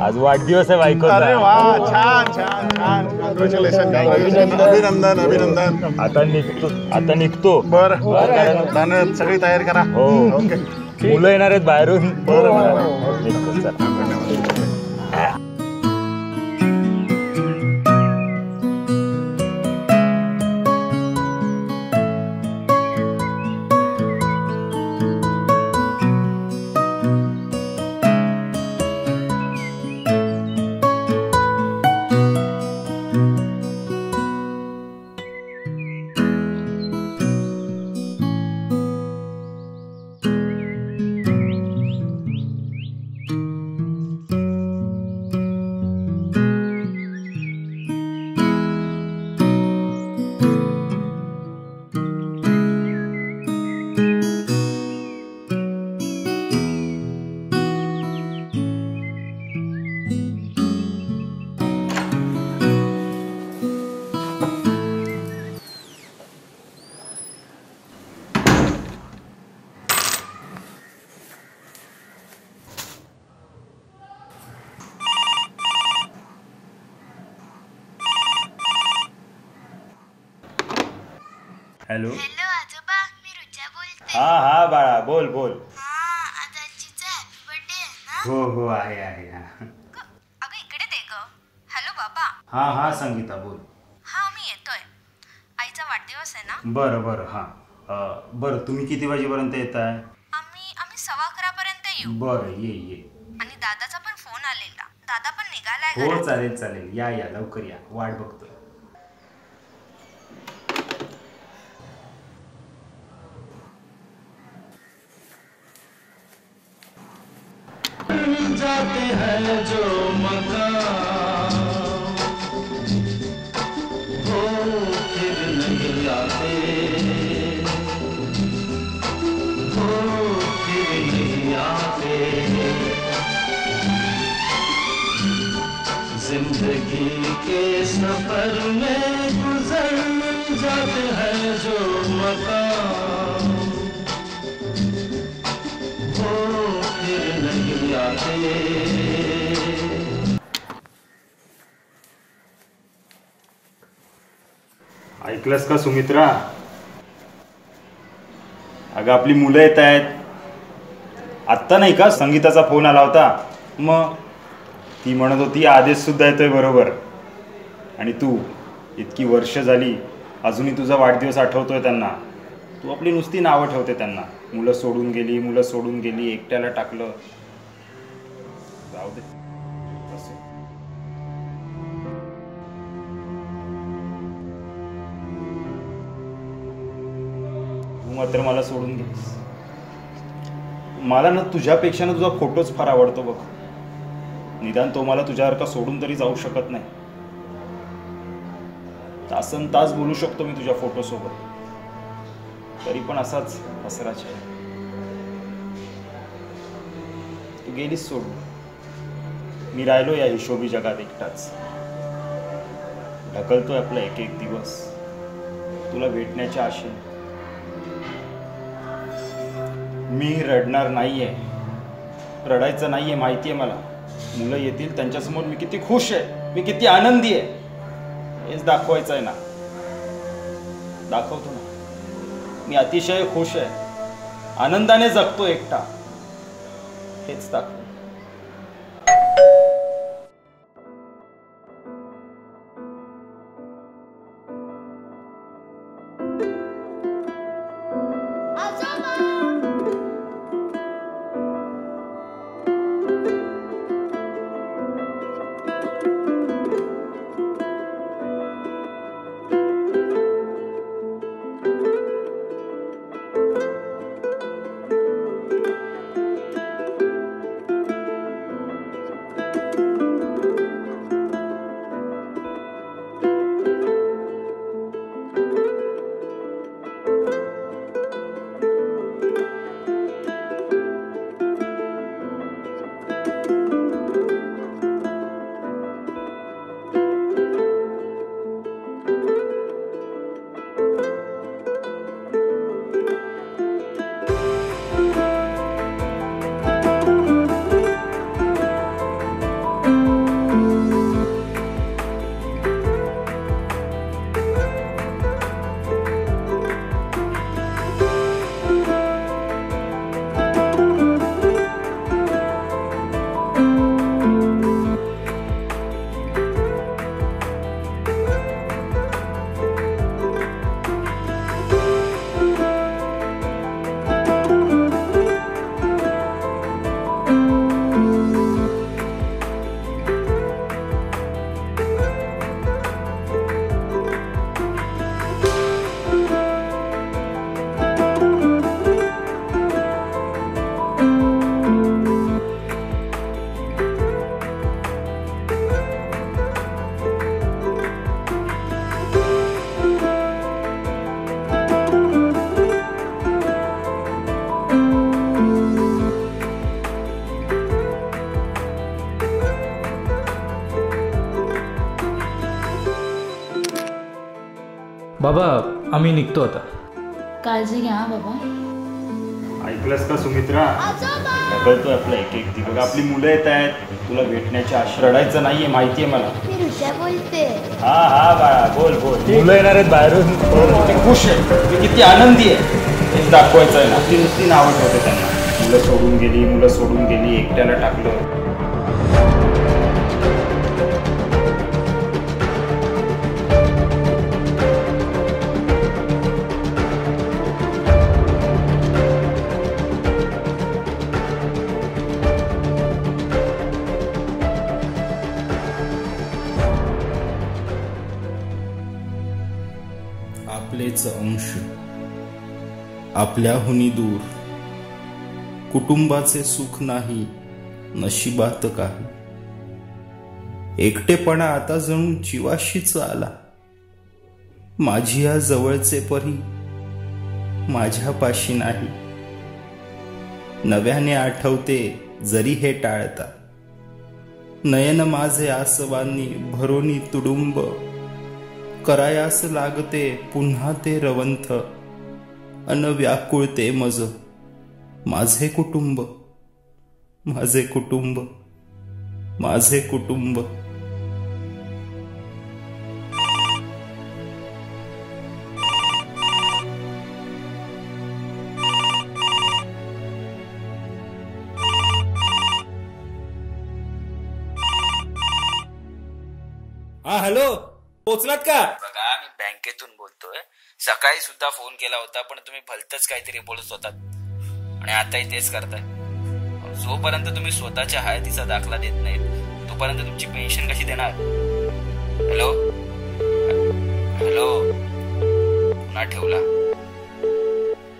आज वाढदिवस आहे बायकोचा. अरे वा, छान छान छान. कॉंग्रॅच्युलेशन. अभिनंदन अभिनंदन. आता निघतो. बरं, सगळी तयारी करा. हो. ओके. मुलं येणार आहेत बाहेरून. हॅलो. हॅलो आजोबा, मी रुचा बोलते. हा बाळा, बोल बोल. आज आजीचा हॅपी बर्थडे आहे ना? हो आहे. अगं इकडे दे ग. हॅलो बाबा. हा संगीता बोल. हा मी येतोय. आईचा वाढदिवस आहे ना? बरं हा. बरं, तुम्ही किती वाजेपर्यंत येताय? आम्ही 11:15 पर्यंत येऊ. बरं, ये. आणि दादाचा पण फोन आलेला. दादा पण निघालाय हो, घरात. चालेल. या लवकर या, वाट बघतोय. जाते हैं जो मकान वो फिर नहीं आते, वो फिर नहीं आते। जिंदगी के सफर में गुजर जाते हैं जो मकान वो फिर नहीं आते। ऐकलंस का सुमित्रा? अगं आपली मुलं येत आहेत. आत्ता नाही का संगीताचा फोन आला होता. मग ती म्हणत होती आदेश सुद्धा येतोय बरोबर. आणि तू इतकी वर्ष झाली अजूनही तुझा वाढदिवस आठवतोय त्यांना. तू आपली नुसती नावं ठेवते त्यांना. मुलं सोडून गेली, एकट्याला टाकलं. जाऊ दे. तू मात्र मला सोडून गेलीस. मला ना तुझ्यापेक्षा ना तुझा फोटोच फार आवडतो बघ. निदान तो मला तुझ्यासारखा सोडून तरी जाऊ शकत नाही. तासन तास बोलू शकतो मी तुझ्या फोटोसोबत, तरी पण असाच हसराच आहे. तू गेलीस सोडून. मी राहिलो या हिशोबी जगात एकटाच. ढकलतोय आपला एक एक दिवस तुला भेटण्याच्या आशेने. मी रडणार नाहीये, रडायचं नाहीये, माहितीये मला. मुलं येतील त्यांच्यासमोर मी किती खुश आहे, मी किती आनंदी आहे, हेच दाखवायचं आहे ना. दाखवतो ना. मी अतिशय खुश आहे, आनंदाने जगतो एकटा, हेच दाखव. बाबा आम्ही निघतो आता. काळजी घ्या बाबा. ऐकलंस का सुमित्रा? ढकलतोय आपलं एक एक ती बघ. आपली मुलं येत आहेत तुला भेटण्याची आश. रडायचं नाहीये माहितीये मला. मी ऋषा बोलते. हा हा बाळा बोल बोल. मुलं येणार आहेत बाहेरून. ते खुश आहे, ते किती आनंदी आहे हेच दाखवायचं आहे ना. ती नुसती नावं ठेवते त्यांना. मुलं सोडून गेली, मुलं सोडून गेली, एकट्याला टाकलं. आपलेच अंश आपल्याहुनी दूर, कुटुंबाचे सुख नाही नशिबात काही. एकटेपणा आता जणू जीवाशीच आला. माझी या जवळचे परी माझ्यापाशी नाही. नव्याने आठवते जरी हे टाळता. नयन माझे आसवांनी भरोनी तुडुंब. करायास लागते पुन्हा ते रवंथ. अन व्याकुळते मज माझे कुटुंब, माझे कुटुंब, माझे कुटुंब. हा हॅलो, पोचलात का? बघा मी बँकेतून बोलतोय. सकाळी सुद्धा फोन केला होता पण तुम्ही भलतच काहीतरी बोलत होतात आणि आताही तेच करताय. जोपर्यंत तुम्ही स्वतःच्या हयातीचा दाखला देत नाहीत तोपर्यंत तुमची पेन्शन कशी देणार? हॅलो हॅलो, पुन्हा ठेवला.